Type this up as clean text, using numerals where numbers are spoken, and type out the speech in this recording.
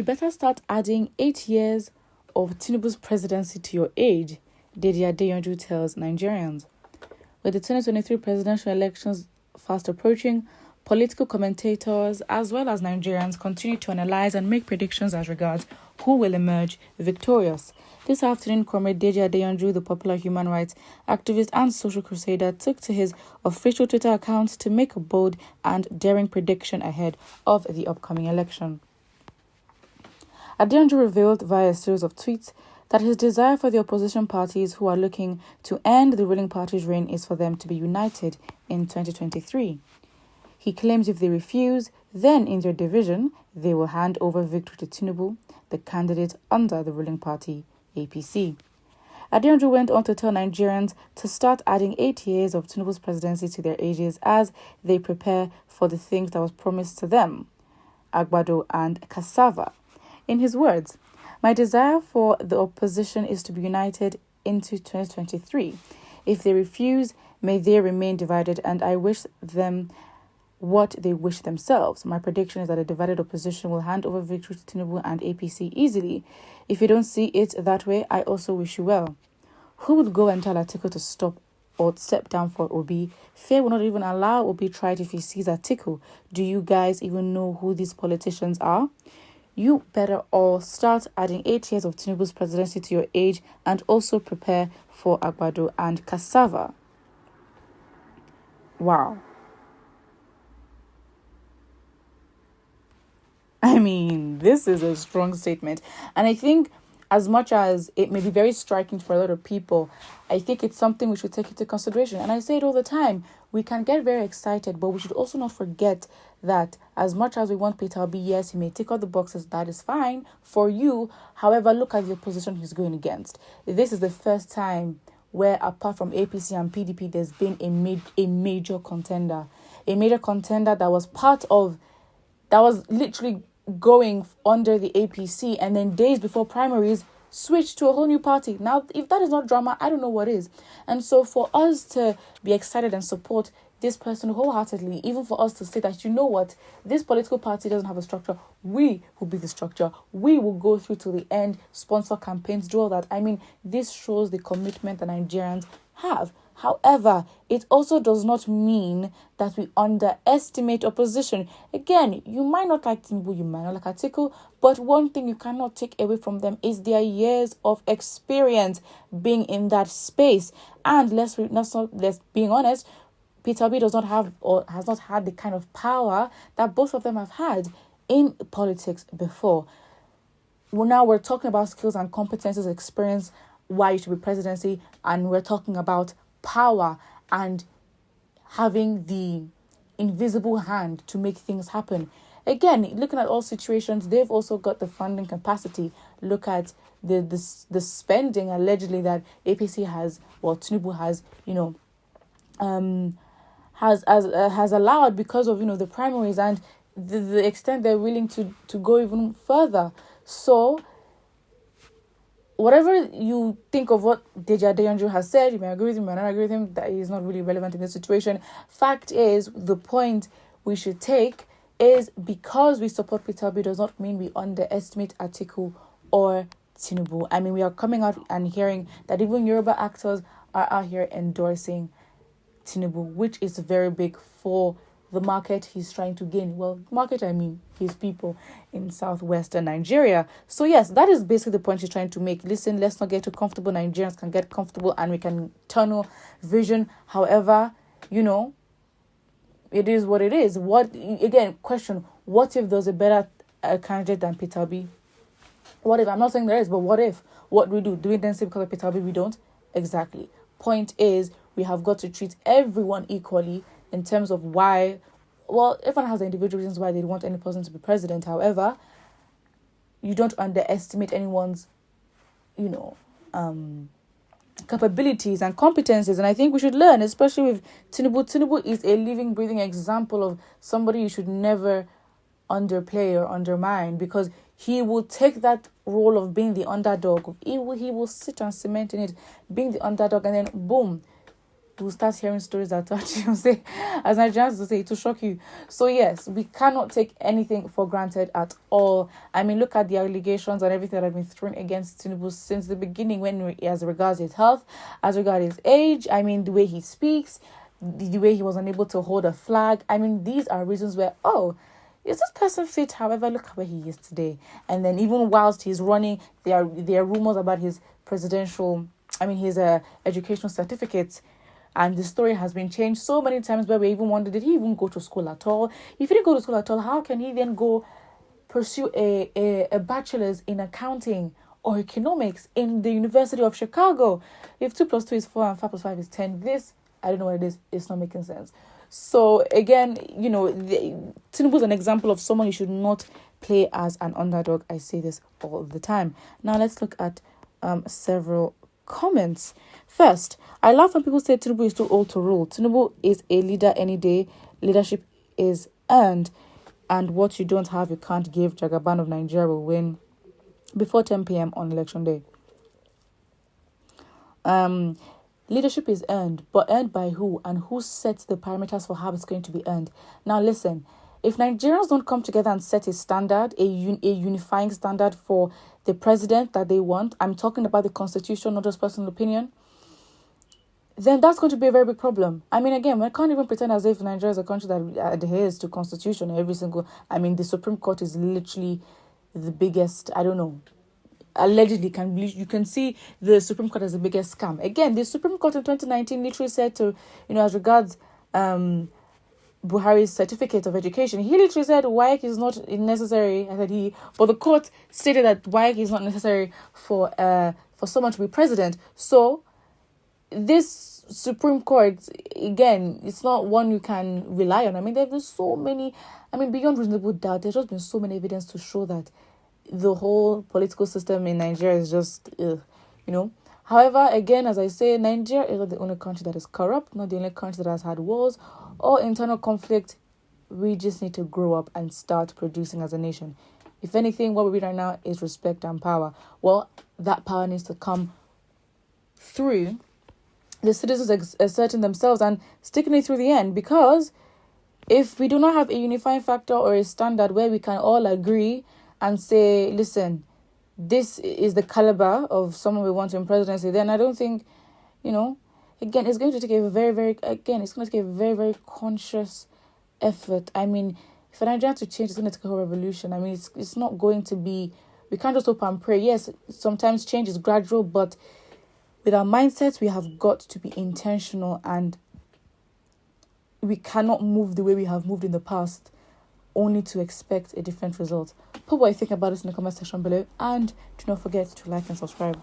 you better start adding 8 years of Tinubu's presidency to your age, Dede Adeyanju tells Nigerians. With the 2023 presidential elections fast approaching, political commentators as well as Nigerians continue to analyze and make predictions as regards who will emerge victorious. This afternoon, Comrade Dede Adeyanju, the popular human rights activist and social crusader, took to his official Twitter account to make a bold and daring prediction ahead of the upcoming election. Adeyanju revealed via a series of tweets that his desire for the opposition parties who are looking to end the ruling party's reign is for them to be united in 2023. He claims if they refuse, then in their division, they will hand over victory to Tinubu, the candidate under the ruling party, APC. Adeyanju went on to tell Nigerians to start adding 8 years of Tinubu's presidency to their ages as they prepare for the things that was promised to them, Agbado and cassava. In his words, "My desire for the opposition is to be united into 2023. If they refuse, may they remain divided, and I wish them what they wish themselves. My prediction is that a divided opposition will hand over victory to Tinubu and APC easily. If you don't see it that way, I also wish you well." Who would go and tell Atiku to stop or step down for Obi? Fear will not even allow Obi try it if he sees Atiku. Do you guys even know who these politicians are? You better all start adding 8 years of Tinubu's presidency to your age and also prepare for Agbado and cassava. Wow. I mean, this is a strong statement. And I think as much as it may be very striking for a lot of people, I think it's something we should take into consideration. And I say it all the time, we can get very excited, but we should also not forget that as much as we want Peter Obi, yes, he may tick all the boxes, that is fine for you. However, look at the opposition he's going against. This is the first time where, apart from APC and PDP, there's been a major contender. A major contender that was literally going under the APC, and then days before primaries switched to a whole new party. Now, if that is not drama, I don't know what is. And so for us to be excited and support this person wholeheartedly, even for us to say that, you know what, this political party doesn't have a structure, we will be the structure. We will go through to the end, sponsor campaigns, do all that. I mean, this shows the commitment that Nigerians have. However, it also does not mean that we underestimate opposition. Again, you might not like Tinubu, you might not like Atiku, but one thing you cannot take away from them is their years of experience being in that space. And let's being honest, Peter Obi does not have or has not had the kind of power that both of them have had in politics before. Well, now we're talking about skills and competences, experience, why you should be presidency, and we're talking about power and having the invisible hand to make things happen. Again, looking at all situations, they've also got the funding capacity. Look at the spending allegedly that APC has, or Tinubu has, has allowed because of the primaries, and the extent they're willing to go even further. So whatever you think of what Dede Adeyanju has said, you may agree with him, you may not agree with him, that is not really relevant in this situation. Fact is, the point we should take is because we support Peter Obi does not mean we underestimate Atiku or Tinubu. I mean, we are coming out and hearing that even Yoruba actors are out here endorsing Tinubu, which is very big for the market he's trying to gain. Well, market, I mean his people in southwestern Nigeria. So yes, that is basically the point he's trying to make. Listen, let's not get too comfortable. Nigerians can get comfortable and we can tunnel vision. However, it is what it is. Question, what if there's a better candidate than Peter Obi? What if? I'm not saying there is, but what if? What do we do? Do we then say because of Peter Obi we don't? Exactly. Point is, we have got to treat everyone equally in terms of why. Well, everyone has individual reasons why they want any person to be president. However, you don't underestimate anyone's, capabilities and competencies. And I think we should learn, especially with Tinubu. Tinubu is a living, breathing example of somebody you should never underplay or undermine, because he will take that role of being the underdog. He will sit and cement in it, being the underdog, and then boom, we'll start hearing stories that actually say, as Nigerians will say, to shock you. So yes, we cannot take anything for granted at all. I mean, look at the allegations and everything that have been thrown against Tinubu since the beginning, when as regards his health, as regards his age. I mean, the way he speaks, the way he was unable to hold a flag. I mean, these are reasons where, oh, is this person fit? However, look where he is today. And then even whilst he's running, there are rumors about his his educational certificates. And the story has been changed so many times where we even wonder, did he even go to school at all? If he didn't go to school at all, how can he then go pursue a bachelor's in accounting or economics in the University of Chicago? If 2 plus 2 is 4 and 5 plus 5 is 10, I don't know what it is. It's not making sense. So again, Tinubu is an example of someone you should not play as an underdog. I say this all the time. Now let's look at several comments. First, I love when people say Tinubu is too old to rule. Tinubu is a leader any day. Leadership is earned, and what you don't have, you can't give. Jagaban of Nigeria will win before 10 p.m. on election day. Leadership is earned, but earned by who? And who sets the parameters for how it's going to be earned? Now listen, if Nigerians don't come together and set a standard, a unifying standard for the president that they want, I'm talking about the constitution, not just personal opinion, then that's going to be a very big problem. I mean, again, we can't even pretend as if Nigeria is a country that adheres to constitution every single... I mean, the Supreme Court is literally the biggest, I don't know, allegedly you can see the Supreme Court as the biggest scam. Again, the Supreme Court in 2019 literally said to, as regards Buhari's certificate of education, he literally said WAEC is not necessary. But the court stated that WAEC is not necessary for someone to be president. So this Supreme Court, again, it's not one you can rely on. I mean, there have been so many, beyond reasonable doubt, there's just been so many evidence to show that the whole political system in Nigeria is just, However, again, as I say, Nigeria is not the only country that is corrupt, not the only country that has had wars or internal conflict. We just need to grow up and start producing as a nation. If anything, what we need right now is respect and power. Well, that power needs to come through the citizens asserting themselves and sticking it through the end, because if we do not have a unifying factor or a standard where we can all agree and say, listen, this is the caliber of someone we want in presidency, then I don't think, again, it's going to take a very, very, very conscious effort. I mean, for Nigeria to change, it's going to take a whole revolution. I mean, it's not going to be, we can't just hope and pray. Yes, sometimes change is gradual, but with our mindsets, we have got to be intentional, and we cannot move the way we have moved in the past only to expect a different result. Put what you think about this in the comment section below, and do not forget to like and subscribe.